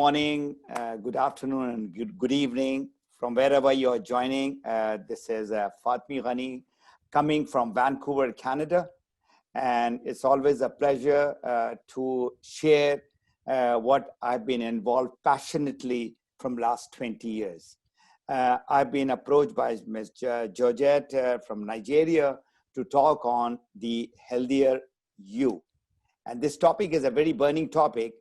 morning, good afternoon, and good evening from wherever you are joining. This is Fatmi Ghani coming from Vancouver, Canada. And it's always a pleasure to share what I've been involved passionately from last 20 years. I've been approached by Ms. Georgette from Nigeria to talk on the healthier you. And this topic is a very burning topic.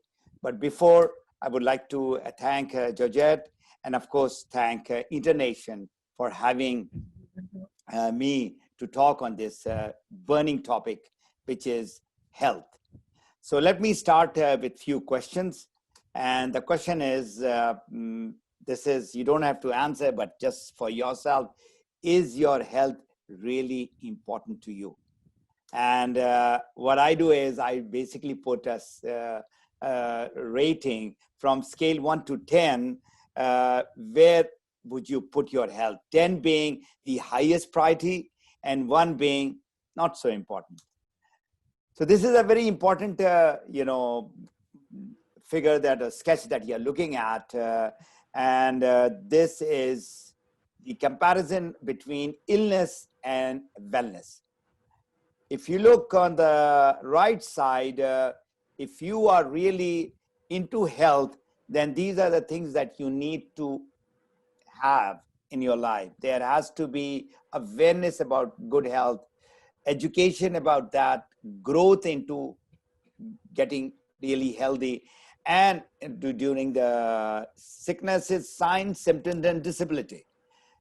But before, I would like to thank Georgette and, of course, thank Internation for having me to talk on this burning topic, which is health. So let me start with few questions. And the question is, you don't have to answer, but just for yourself, is your health really important to you? And what I do is I basically put a rating from scale 1 to 10, where would you put your health? 10 being the highest priority and 1 being not so important. So this is a very important, figure a sketch that you're looking at. This is the comparison between illness and wellness. If you look on the right side, if you are really into health, then these are the things that you need to have in your life. There has to be awareness about good health, education about that, growth into getting really healthy, and during the sicknesses, signs, symptoms, and disability.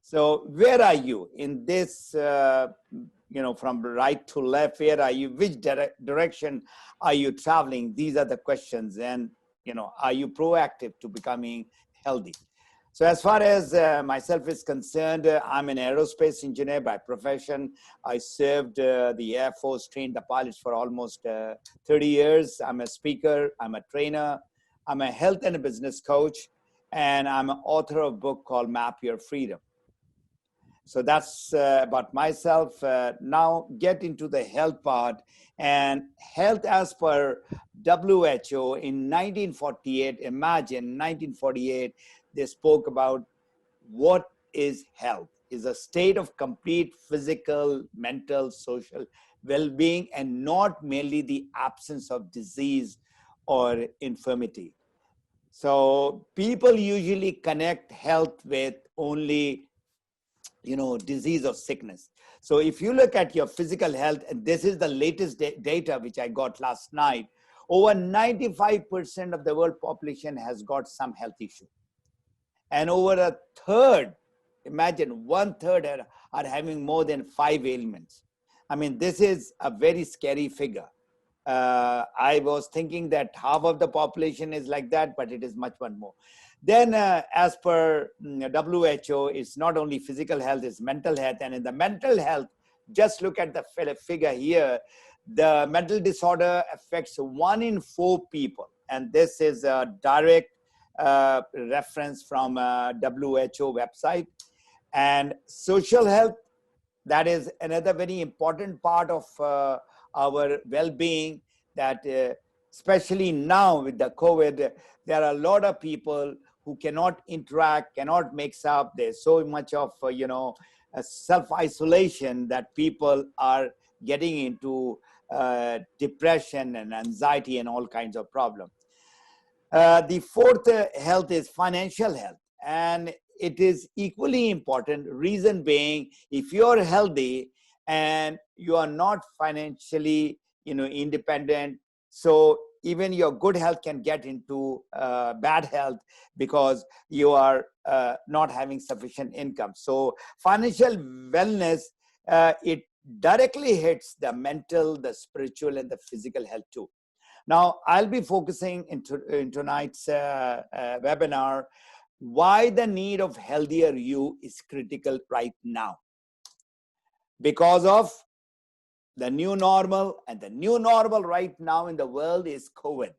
So where are you in this, from right to left, where are you? Which direction are you traveling? These are the questions. And, are you proactive to becoming healthy? So as far as myself is concerned, I'm an aerospace engineer by profession. I served the Air Force, trained the pilots for almost 30 years. I'm a speaker, I'm a trainer, I'm a health and a business coach, and I'm an author of a book called Map Your Freedom. So that's about myself. Now get into the health part. And health as per WHO in 1948, imagine 1948, they spoke about what is health. Is a state of complete physical, mental, social well-being, and not merely the absence of disease or infirmity. So people usually connect health with only disease or sickness. So if you look at your physical health, and this is the latest data which I got last night, over 95% of the world population has got some health issue. And over a third, imagine 1/3 are having more than 5 ailments. I mean, this is a very scary figure. I was thinking that half of the population is like that, but it is much more. Then as per WHO, it's not only physical health, it's mental health. And in the mental health, just look at the figure here. The mental disorder affects 1 in 4 people. And this is a direct reference from WHO website. And social health, that is another very important part of our well-being, that especially now with the COVID, there are a lot of people who cannot interact, cannot mix up. There's so much of, self-isolation that people are getting into depression and anxiety and all kinds of problems. The fourth health is financial health. And it is equally important, reason being, if you're healthy and you are not financially, independent, so even your good health can get into bad health because you are not having sufficient income. So financial wellness, it directly hits the mental, the spiritual, and the physical health too. Now, I'll be focusing in tonight's webinar, why the need of healthier you is critical right now. Because of the new normal, and the new normal right now in the world is COVID.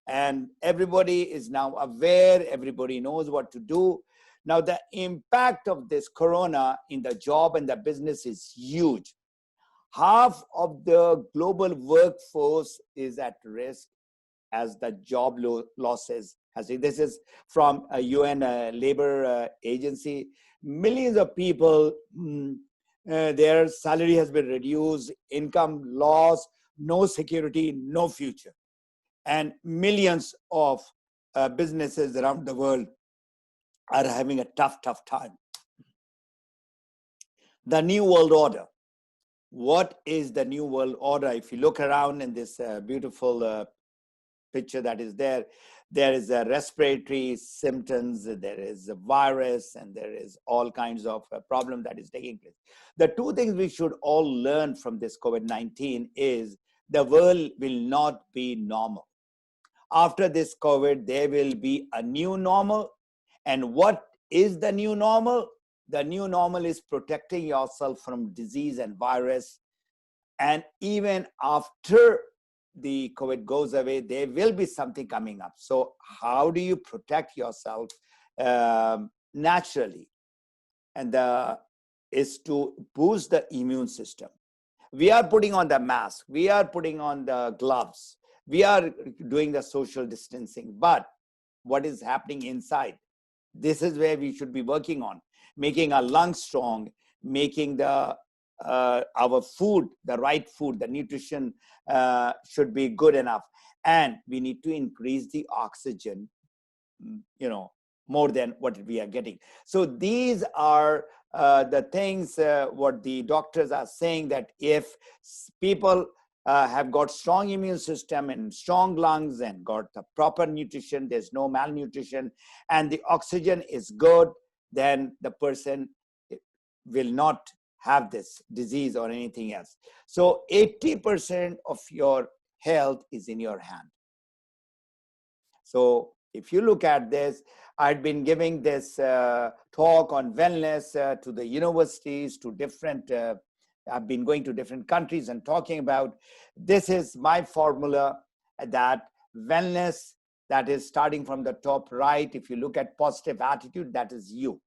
And everybody is now aware, everybody knows what to do. Now, the impact of this corona in the job and the business is huge. Half of the global workforce is at risk as the job losses This is from a UN labor agency. Millions of people, their salary has been reduced, income loss, no security, no future. And millions of businesses around the world are having a tough time. The New World Order. What is the New World Order? If you look around in this beautiful picture that is there, there is a respiratory symptoms, there is a virus, and there is all kinds of problem that is taking place. The two things we should all learn from this COVID-19 is the world will not be normal. After this COVID, there will be a new normal. And what is the new normal? The new normal is protecting yourself from disease and virus. And even after the COVID goes away, there will be something coming up. So how do you protect yourself naturally? And is to boost the immune system. We are putting on the mask. We are putting on the gloves. We are doing the social distancing. But what is happening inside? This is where we should be working on, making our lungs strong, making the our food, the right food, the nutrition should be good enough. And we need to increase the oxygen, more than what we are getting. So these are the things what the doctors are saying, that if people have got strong immune system and strong lungs and got the proper nutrition, there's no malnutrition, and the oxygen is good, then the person will not have this disease or anything else. So 80% of your health is in your hand. So if you look at this, I've been giving this talk on wellness to the universities, to different, I've been going to different countries and talking about, this is my formula, that wellness, that is starting from the top right. If you look at positive attitude, that is you.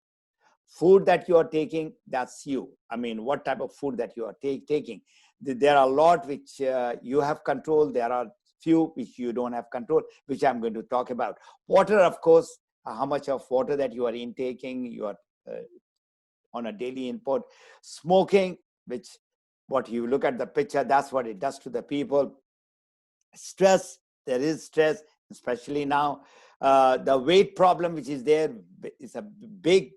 Food that you are taking, that's you. I mean, what type of food that you are taking. There are a lot which you have control. There are few which you don't have control, which I'm going to talk about. Water, of course, how much of water that you are intaking, you are on a daily input. Smoking, which what you look at the picture, that's what it does to the people. Stress, there is stress, especially now. The weight problem, which is there, is a big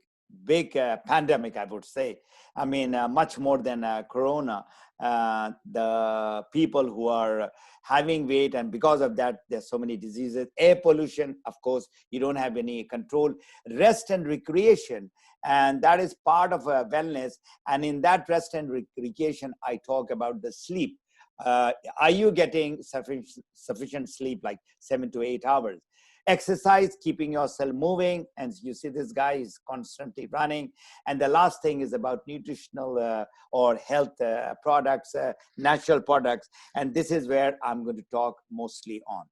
pandemic, I would say. I mean, much more than corona. The people who are having weight, and because of that, there's so many diseases. Air pollution, of course, you don't have any control. Rest and recreation, and that is part of wellness. And in that rest and recreation, I talk about the sleep. Are you getting sufficient sleep, like 7 to 8 hours? Exercise, keeping yourself moving, and you see this guy is constantly running. And the last thing is about nutritional or health products, natural products, and this is where I'm going to talk mostly on.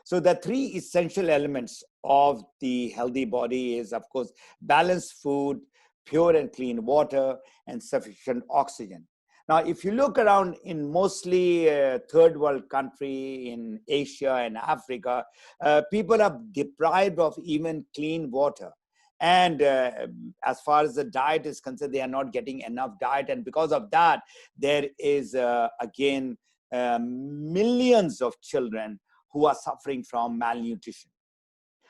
So the three essential elements of the healthy body is, of course, balanced food, pure and clean water, and sufficient oxygen. Now, if you look around in mostly third world country in Asia and Africa, people are deprived of even clean water. And as far as the diet is concerned, they are not getting enough diet. And because of that, there is, again, millions of children who are suffering from malnutrition.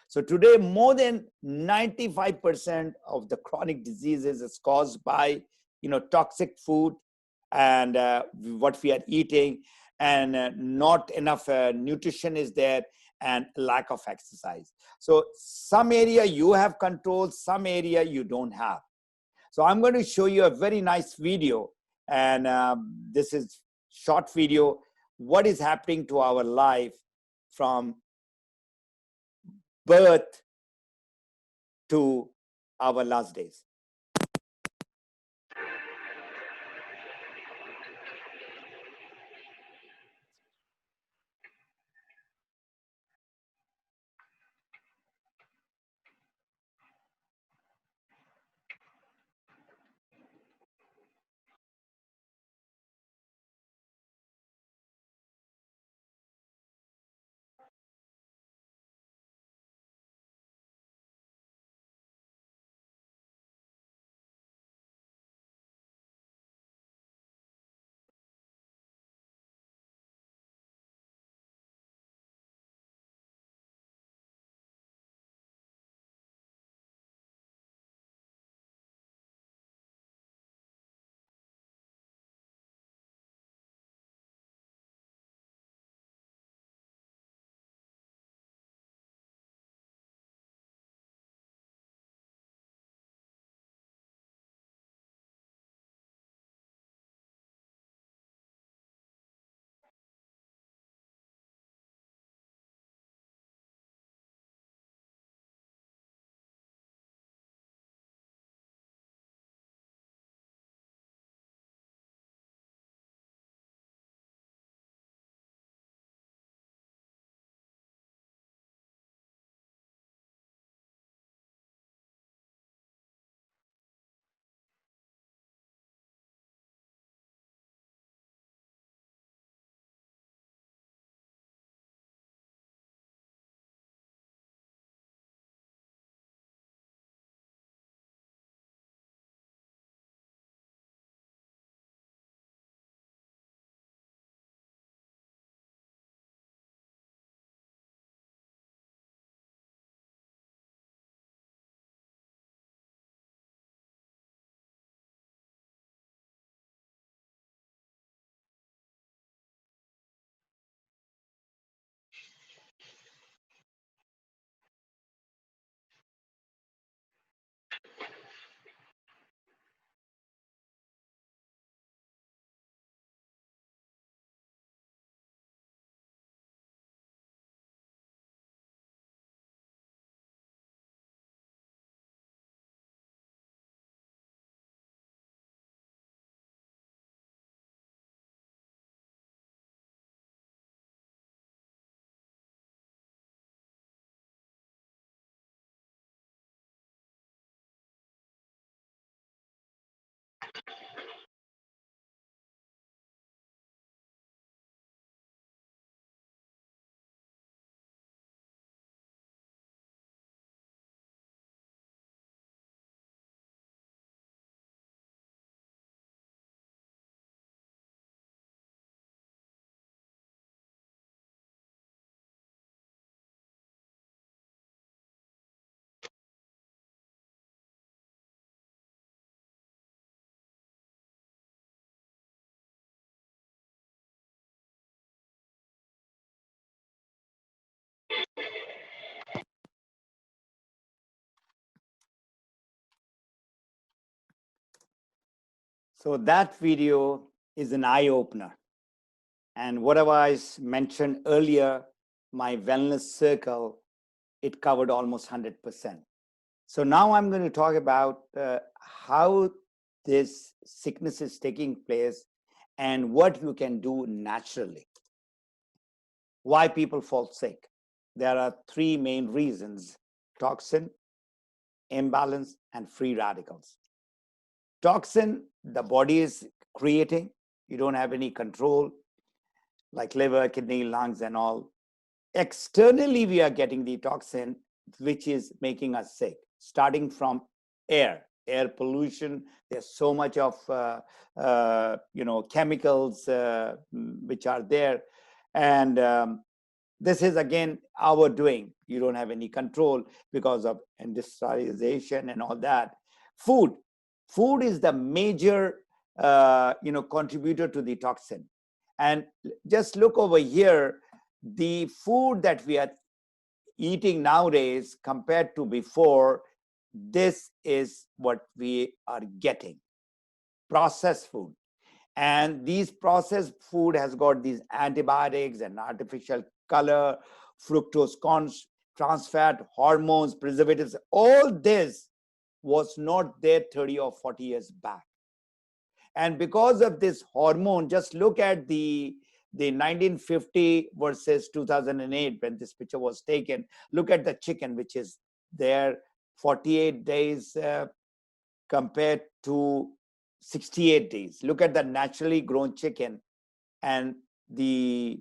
So today, more than 95% of the chronic diseases is caused by, toxic food, and what we are eating, and not enough nutrition is there, and lack of exercise. So some area you have control, some area you don't have. So I'm going to show you a very nice video, and this is short video, what is happening to our life from birth to our last days. So that video is an eye-opener. And whatever I mentioned earlier, my wellness circle, it covered almost 100%. So now I'm going to talk about how this sickness is taking place and what you can do naturally. Why people fall sick? There are three main reasons: toxin, imbalance, and free radicals. Toxin, the body is creating, you don't have any control, like liver, kidney, lungs, and all. Externally, we are getting the toxin, which is making us sick, starting from air pollution. There's so much of chemicals which are there, and this is again our doing. You don't have any control because of industrialization and all that. Food is the major contributor to the toxin. And just look over here, the food that we are eating nowadays compared to before, this is what we are getting: processed food. And these processed food has got these antibiotics and artificial color, fructose trans fat, hormones, preservatives. All this was not there 30 or 40 years back. And because of this hormone, just look at the 1950 versus 2008 when this picture was taken. Look at the chicken, which is there 48 days compared to 68 days. Look at the naturally grown chicken and the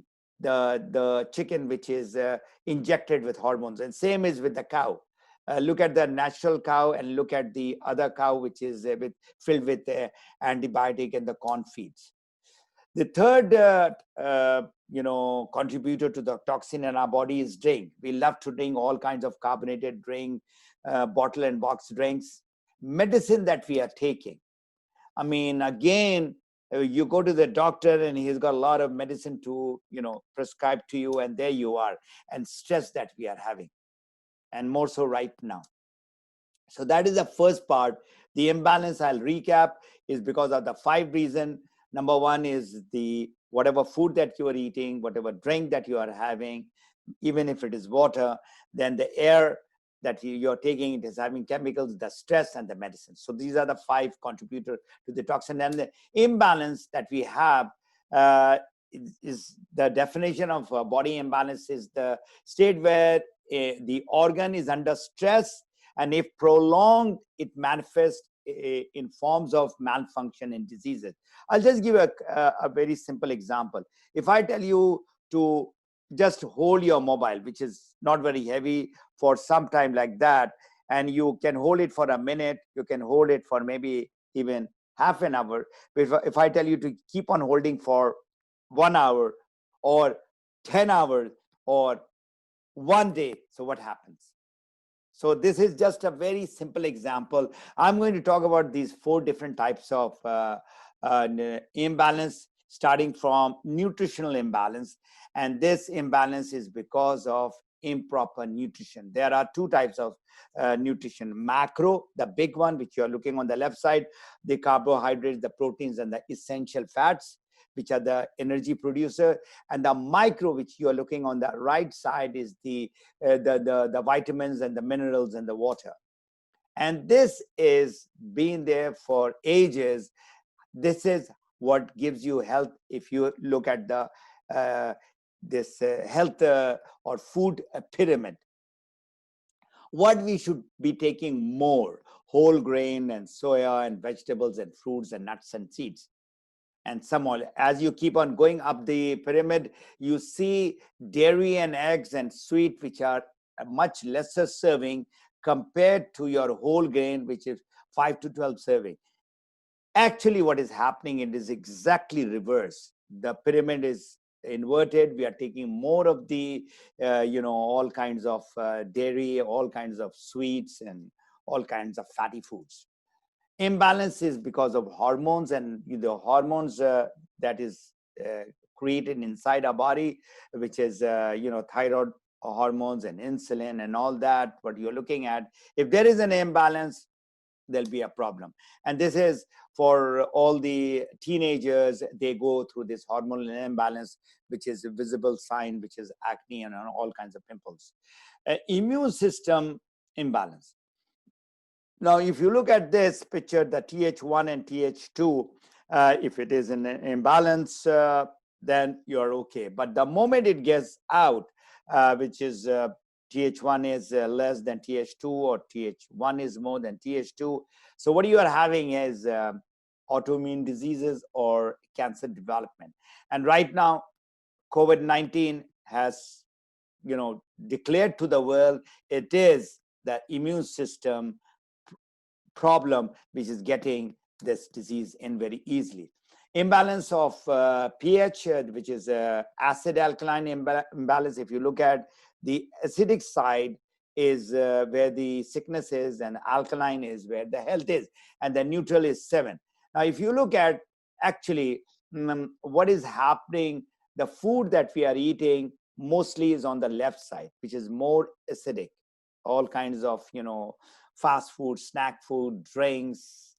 chicken which is injected with hormones. And same is with the cow. Look at the natural cow and look at the other cow which is filled with antibiotic and the corn feeds. The third contributor to the toxin in our body is drink. We love to drink all kinds of carbonated drink, bottle and box drinks. Medicine that we are taking, I mean, again, you go to the doctor and he's got a lot of medicine to prescribe to you, and there you are. And stress that we are having, and more so right now. So that is the first part. The imbalance, I'll recap, is because of the 5 reasons. Number 1 is the whatever food that you are eating, whatever drink that you are having, even if it is water, then the air that you're taking, it is having chemicals, the stress, and the medicine. So these are the 5 contributors to the toxin. And the imbalance that we have is the definition of body imbalance is the state where the organ is under stress, and if prolonged, it manifests in forms of malfunction and diseases. I'll just give a very simple example. If I tell you to just hold your mobile, which is not very heavy, for some time like that, and you can hold it for a minute, you can hold it for maybe even half an hour. If I tell you to keep on holding for 1 hour or 10 hours or 1 day, so what happens? So this is just a very simple example. I'm going to talk about these 4 different types of imbalance, starting from nutritional imbalance. And this imbalance is because of improper nutrition. There are two types of nutrition: macro, the big one, which you're looking on the left side, the carbohydrates, the proteins, and the essential fats, which are the energy producer, and the micro, which you are looking on the right side, is the vitamins and the minerals and the water. And this is been there for ages. This is what gives you health. If you look at the this health or food pyramid, what we should be taking more: whole grain and soya and vegetables and fruits and nuts and seeds and some oil. As you keep on going up the pyramid, you see dairy and eggs and sweet, which are a much lesser serving compared to your whole grain, which is 5 to 12 serving. Actually, what is happening, it is exactly reverse. The pyramid is inverted. We are taking more of the all kinds of dairy, all kinds of sweets, and all kinds of fatty foods. Imbalance is because of hormones, and the hormones that is created inside our body, which is thyroid hormones and insulin and all that. What you're looking at, if there is an imbalance, there'll be a problem. And this is for all the teenagers. They go through this hormonal imbalance, which is a visible sign, which is acne and all kinds of pimples. Immune system imbalance. Now, if you look at this picture, the Th1 and Th2, if it is in an imbalance, then you're okay. But the moment it gets out, which is Th1 is less than Th2, or Th1 is more than Th2. So what you are having is autoimmune diseases or cancer development. And right now, COVID-19 has, declared to the world it is the immune system problem which is getting this disease in very easily. Imbalance of pH, which is acid alkaline imbalance. If you look at the acidic side, is where the sickness is, and alkaline is where the health is, and the neutral is 7. Now, if you look at actually what is happening, the food that we are eating mostly is on the left side, which is more acidic. All kinds of fast food, snack food, drinks.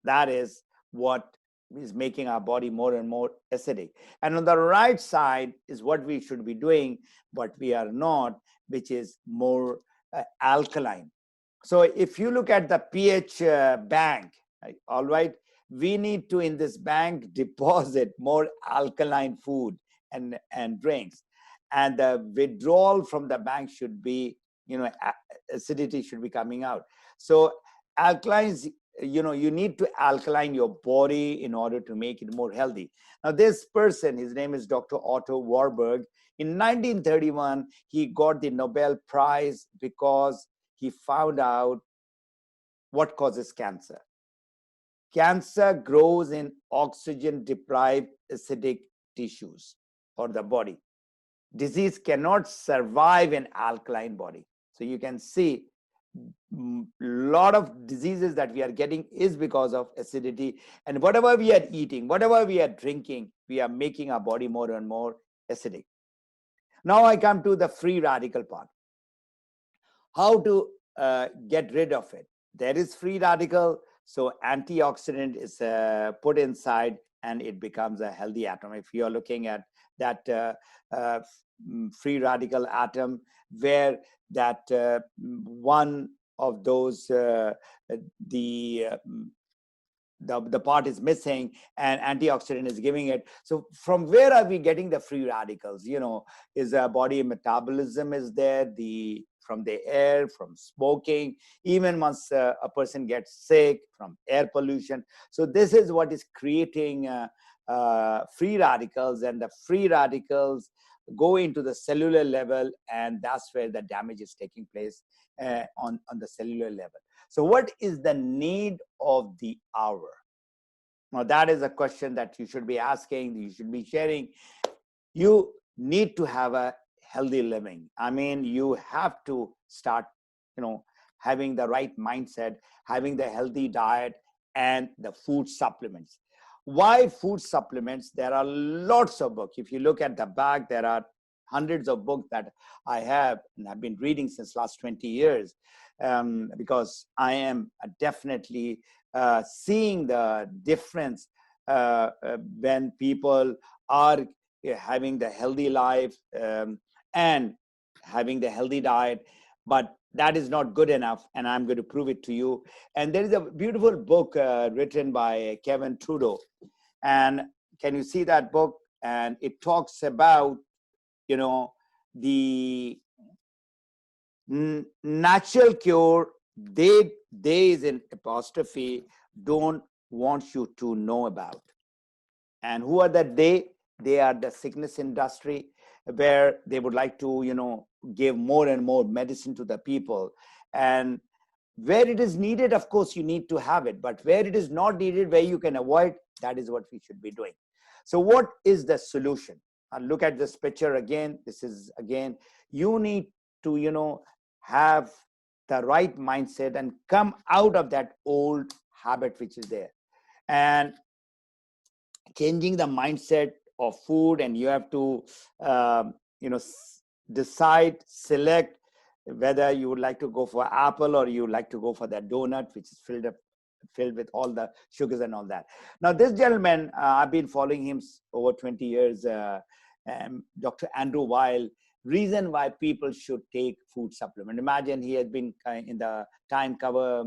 That is what is making our body more and more acidic. And on the right side is what we should be doing, but we are not, which is more alkaline. So if you look at the pH bank, all right, we need to, in this bank, deposit more alkaline food and drinks. And the withdrawal from the bank should be, acidity should be coming out. So alkalines, you need to alkaline your body in order to make it more healthy. Now, this person, his name is Dr. Otto Warburg. In 1931, he got the Nobel Prize because he found out what causes cancer. Cancer grows in oxygen-deprived acidic tissues or the body. Disease cannot survive in alkaline body. So you can see a lot of diseases that we are getting is because of acidity. And whatever we are eating, whatever we are drinking, we are making our body more and more acidic. Now I come to the free radical part. How to get rid of it? There is free radical. So antioxidant is put inside and it becomes a healthy atom. If you're looking at that free radical atom, where that one of those the part is missing and antioxidant is giving it. So from where are we getting the free radicals? Is our body metabolism is there, from the air, from smoking, even once a person gets sick, from air pollution. So this is what is creating free radicals, and the free radicals go into the cellular level, and that's where the damage is taking place on the cellular level. So what is the need of the hour? Now, that is a question that you should be asking, you should be sharing. You need to have a healthy living. I mean, you have to start, having the right mindset, having the healthy diet and the food supplements. Why food supplements? There are lots of books. If you look at the back, there are hundreds of books that I have and I've been reading since last 20 years, because I am definitely seeing the difference when people are having the healthy life and having the healthy diet. But that is not good enough, and I'm going to prove it to you. And there is a beautiful book written by Kevin Trudeau. And can you see that book? And it talks about, you know, the natural cure. They is an apostrophe, don't want you to know about. And who are that they? They are the sickness industry, where they would like to, you know, give more and more medicine to the people. And where it is needed, of course, you need to have it. But where it is not needed, where you can avoid, that is what we should be doing. So what is the solution? Look at this picture again. This is, again, you need to, you know, have the right mindset and come out of that old habit which is there. And changing the mindset of food, and you have to you know, decide, select whether you would like to go for apple or you would like to go for that donut which is filled with all the sugars and all that. Now this gentleman, I've been following him over 20 years, Dr. Andrew Weil. Reason why people should take food supplement. Imagine he had been in the Time cover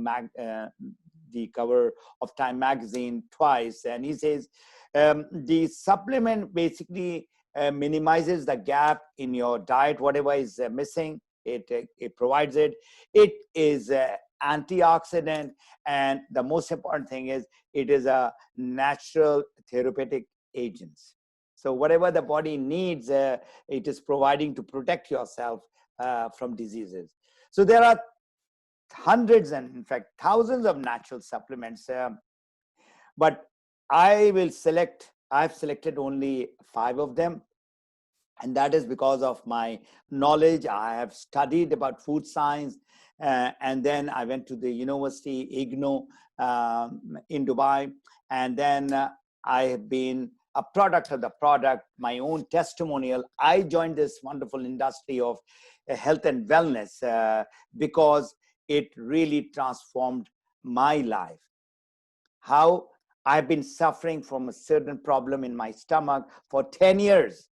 the cover of Time magazine twice, and he says the supplement basically minimizes the gap in your diet, whatever is missing. It provides it. It is antioxidant, and the most important thing is it is a natural therapeutic agent. So whatever the body needs, it is providing to protect yourself from diseases. So there are hundreds and in fact thousands of natural supplements, but I've selected only 5 of them. And that is because of my knowledge. I have studied about food science, and then I went to the university, IGNO, in Dubai. And then I have been a product of the product, my own testimonial. I joined this wonderful industry of health and wellness because it really transformed my life. How? I've been suffering from a certain problem in my stomach for 10 years.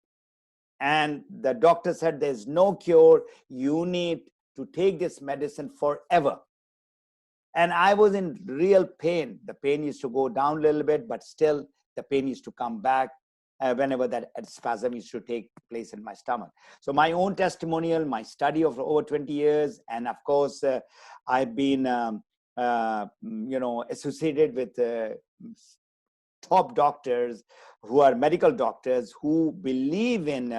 And the doctor said, there's no cure. You need to take this medicine forever. And I was in real pain. The pain used to go down a little bit, but still the pain used to come back whenever that spasm used to take place in my stomach. So my own testimonial, my study of over 20 years, and of course, I've been associated with top doctors who are medical doctors who believe in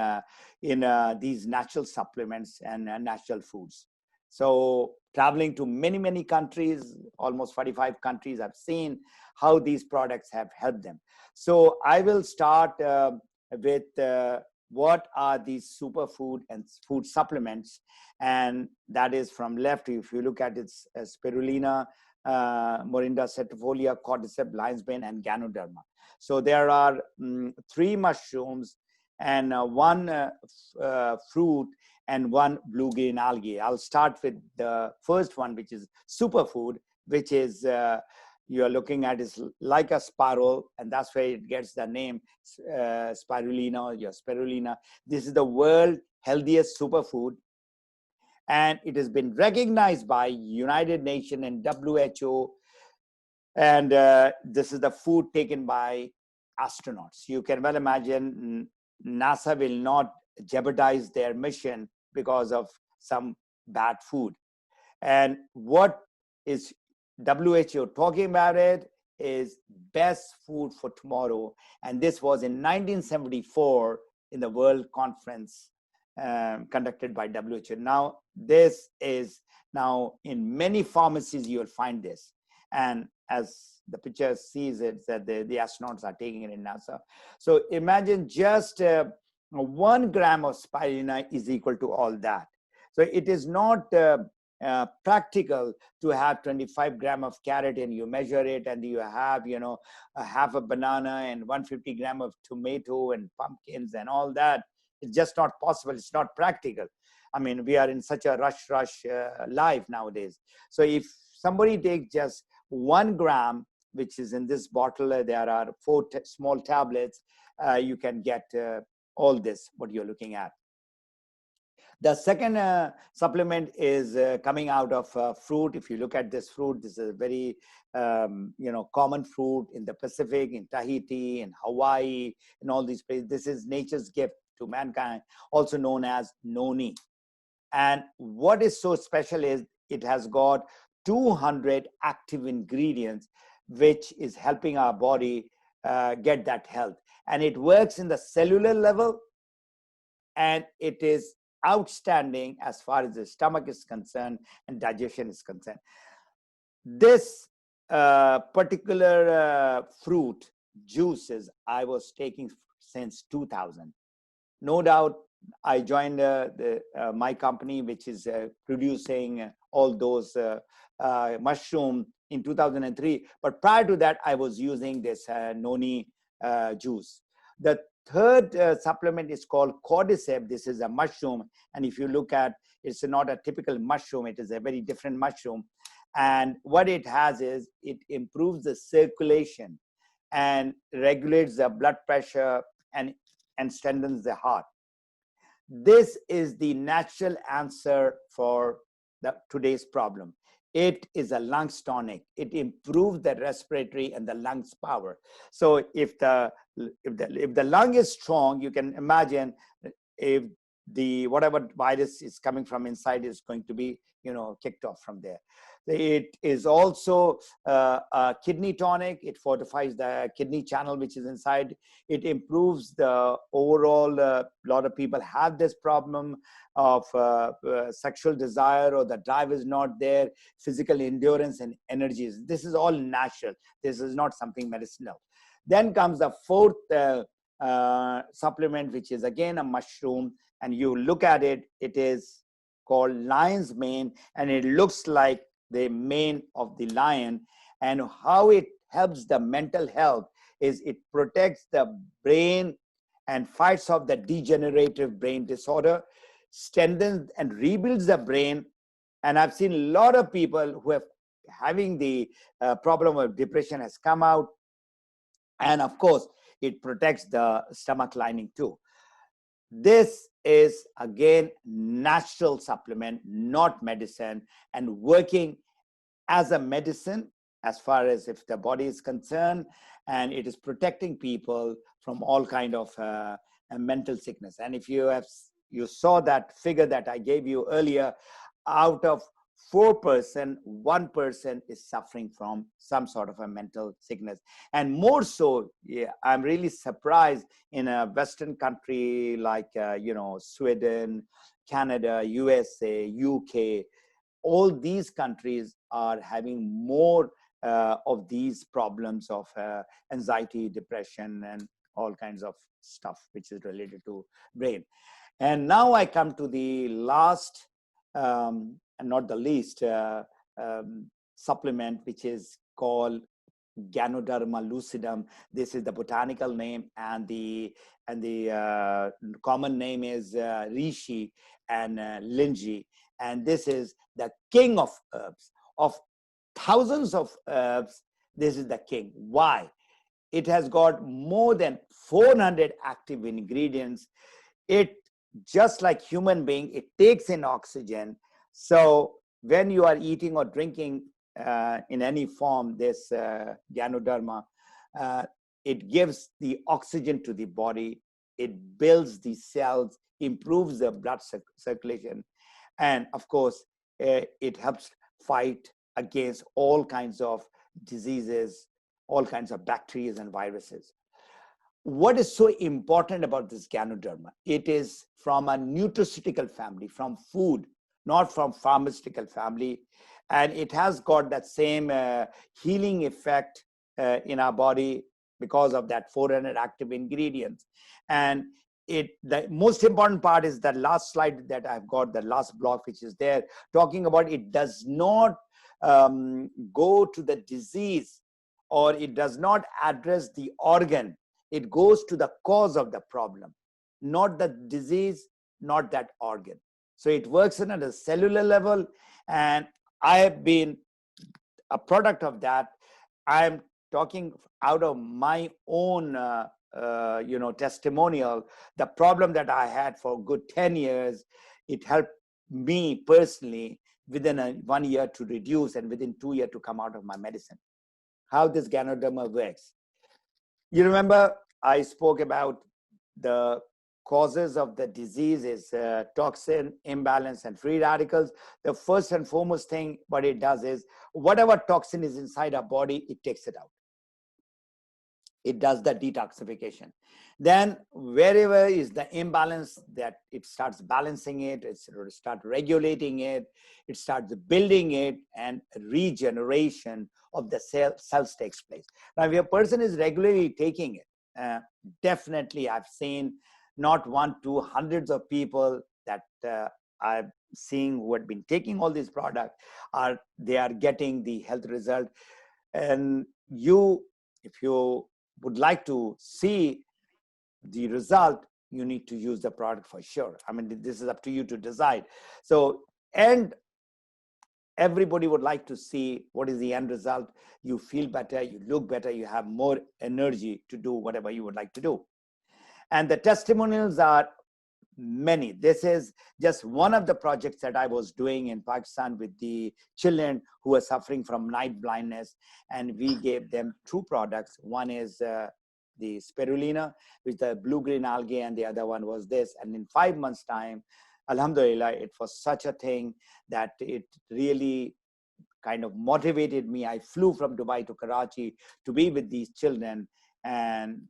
these natural supplements and natural foods. So traveling to many, many countries, almost 45 countries, I've seen how these products have helped them. So I will start with what are these superfood and food supplements. And that is from left. If you look at it, spirulina, Morinda certifolia, cordyceps, lion's mane, and Ganoderma. So there are 3 mushrooms and 1 fruit and 1 blue-green algae. I'll start with the first one, which is superfood, which is you're looking at is like a spiral, and that's where it gets the name spirulina or your spirulina. This is the world healthiest superfood. And it has been recognized by United Nations and WHO. And this is the food taken by astronauts. You can well imagine NASA will not jeopardize their mission because of some bad food. And what is WHO talking about it is best food for tomorrow. And this was in 1974 in the World Conference conducted by WHO. Now, this is now in many pharmacies, you will find this. And as the picture sees it, that the astronauts are taking it in NASA. So imagine just 1 gram of spirulina is equal to all that. So it is not practical to have 25 grams of carrot and you measure it and you have, a half a banana and 150 grams of tomato and pumpkins and all that. It's just not possible. It's not practical. I mean, we are in such a rush life nowadays. So if somebody takes just 1 gram, which is in this bottle, there are 4 small tablets, you can get all this, what you're looking at. The second supplement is coming out of fruit. If you look at this fruit, this is a very common fruit in the Pacific, in Tahiti, in Hawaii, in all these places. This is nature's gift to mankind, also known as noni. And what is so special is it has got 200 active ingredients, which is helping our body get that health. And it works in the cellular level, and it is outstanding as far as the stomach is concerned and digestion is concerned. This particular fruit juices I was taking since 2000. No doubt, I joined my company, which is producing all those mushroom in 2003. But prior to that, I was using this noni juice. The third supplement is called cordyceps. This is a mushroom. And if you look at, it's not a typical mushroom. It is a very different mushroom. And what it has is it improves the circulation and regulates the blood pressure and strengthens the heart. This is the natural answer for today's problem. It is a lungs tonic. It improves the respiratory and the lungs power. So if the lung is strong, you can imagine if the whatever virus is coming from inside is going to be kicked off from there. It is also a kidney tonic. It fortifies the kidney channel which is inside. It improves the overall, a lot of people have this problem of sexual desire, or the drive is not there, physical endurance and energies. This is all natural. This is not something medicinal. Then comes the fourth supplement, which is again a mushroom, and you look at it, it is called lion's mane, and it looks like the mane of the lion. And how it helps the mental health is it protects the brain and fights off the degenerative brain disorder, strengthens and rebuilds the brain. And I've seen a lot of people who have having the problem of depression has come out. And of course, it protects the stomach lining too. This is again natural supplement, not medicine, and working as a medicine as far as if the body is concerned, and it is protecting people from all kind of mental sickness. And if you saw that figure that I gave you earlier, out of 4%, 1% is suffering from some sort of a mental sickness. And more so, yeah, I'm really surprised in a Western country like, Sweden, Canada, USA, UK, all these countries are having more of these problems of anxiety, depression, and all kinds of stuff which is related to brain. And now I come to the last, and not the least, supplement, which is called GANODERMA lucidum. This is the botanical name, and the common name is reishi and linji. And this is the king of herbs. Of thousands of herbs, this is the king. Why? It has got more than 400 active ingredients. It, just like human being, it takes in oxygen. So when you are eating or drinking in any form this GANODERMA, it gives the oxygen to the body, it builds the cells, improves the blood circulation, and of course it helps fight against all kinds of diseases, all kinds of bacteria and viruses. What is so important about this GANODERMA? It is from a nutraceutical family, from food, not from pharmaceutical family. And it has got that same healing effect in our body because of that 400 active ingredients. And the most important part is that last slide that I've got, the last block which is there, talking about it does not go to the disease, or it does not address the organ. It goes to the cause of the problem. not the disease, not that organ. So it works at a cellular level, and I have been a product of that. I'm talking out of my own testimonial. The problem that I had for a good 10 years, it helped me personally within 1 year to reduce, and within 2 years to come out of my medicine. How this GANODERMA works. You remember I spoke about the causes of the disease is toxin, imbalance, and free radicals. The first and foremost thing what it does is, whatever toxin is inside our body, it takes it out. It does the detoxification. Then wherever is the imbalance, that it starts balancing it, it starts regulating it, it starts building it, and regeneration of the cells takes place. Now, if a person is regularly taking it, definitely I've seen not one, two, hundreds of people that I've seen who had been taking all these products, they are getting the health result. And if you would like to see the result, you need to use the product for sure. I mean, this is up to you to decide. So, and everybody would like to see what is the end result. You feel better, you look better, you have more energy to do whatever you would like to do. And the testimonials are many. This is just one of the projects that I was doing in Pakistan with the children who are suffering from night blindness, and we gave them 2 products. One is the spirulina, which is the blue-green algae, and the other one was this. And in 5 months' time, alhamdulillah, it was such a thing that it really kind of motivated me. I flew from Dubai to Karachi to be with these children, and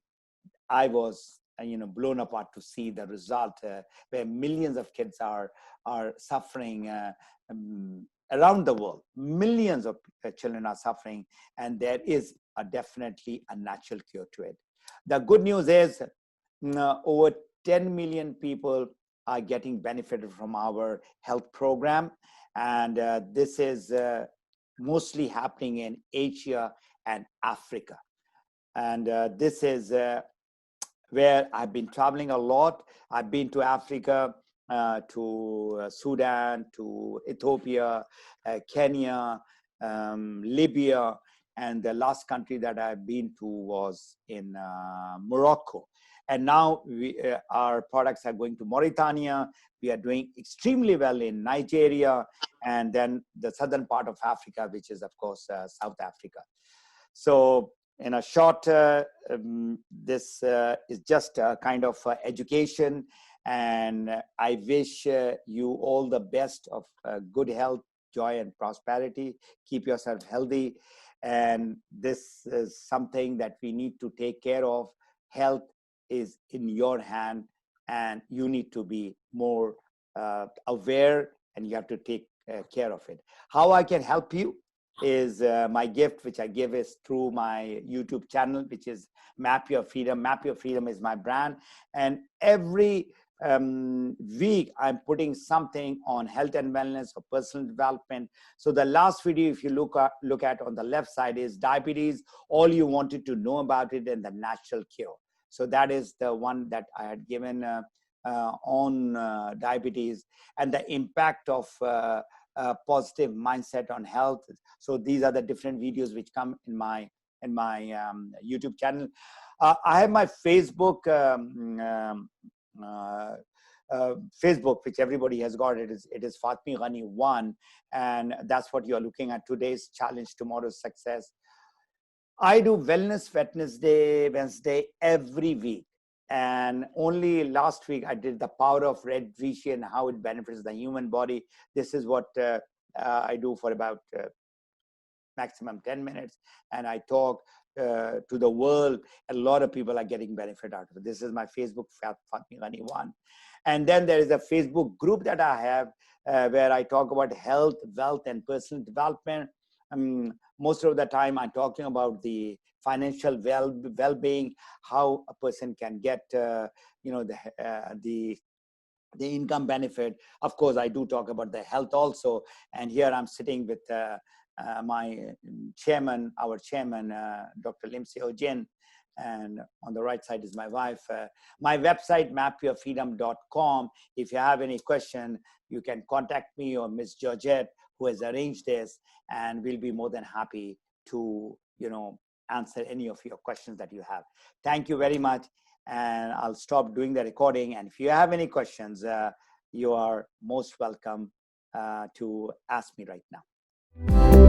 I was blown apart to see the result, where millions of kids are suffering around the world. Millions of children are suffering, and there is definitely a natural cure to it. The good news is over 10 million people are getting benefited from our health program, and this is mostly happening in Asia and Africa. And this is where I've been traveling a lot. I've been to Africa, to Sudan, to Ethiopia, Kenya, Libya, and the last country that I've been to was in Morocco. And now our products are going to Mauritania. We are doing extremely well in Nigeria, and then the southern part of Africa, which is, of course, South Africa. So in a short, this is just a kind of education, and I wish you all the best of good health, joy, and prosperity. Keep yourself healthy, and this is something that we need to take care of. Health is in your hand, and you need to be more aware, and you have to take care of it. How I can help you is my gift, which I give is through my YouTube channel, which is Map Your Freedom. Map Your Freedom is my brand, and every week I'm putting something on health and wellness or personal development. So the last video, if you look at on the left side, is diabetes, all you wanted to know about it, and the natural cure. So that is the one that I had given on diabetes, and the impact of positive mindset on health. So these are the different videos which come in my YouTube channel. I have my Facebook, Facebook, which everybody has got. It is Fatmi Ghani 1, and that's what you are looking at. Today's challenge, tomorrow's success. I do Wellness Wednesday every week. And only last week I did the power of red reishi and how it benefits the human body. This is what I do for about maximum 10 minutes, and I talk to the world. A lot of people are getting benefit out of it. This is my Facebook, Fatmi Ghani 1. And then there is a Facebook group that I have where I talk about health, wealth, and personal development. Most of the time I'm talking about the financial well-being, how a person can get the income benefit. Of course, I do talk about the health also. And here I'm sitting with my chairman, our chairman, Dr. Lim Seo Jin, and on the right side is my wife. My website, mapyourfreedom.com. If you have any question, you can contact me or Miss Georgette, who has arranged this, and we'll be more than happy to, answer any of your questions that you have. Thank you very much, and I'll stop doing the recording. And if you have any questions, you are most welcome to ask me right now.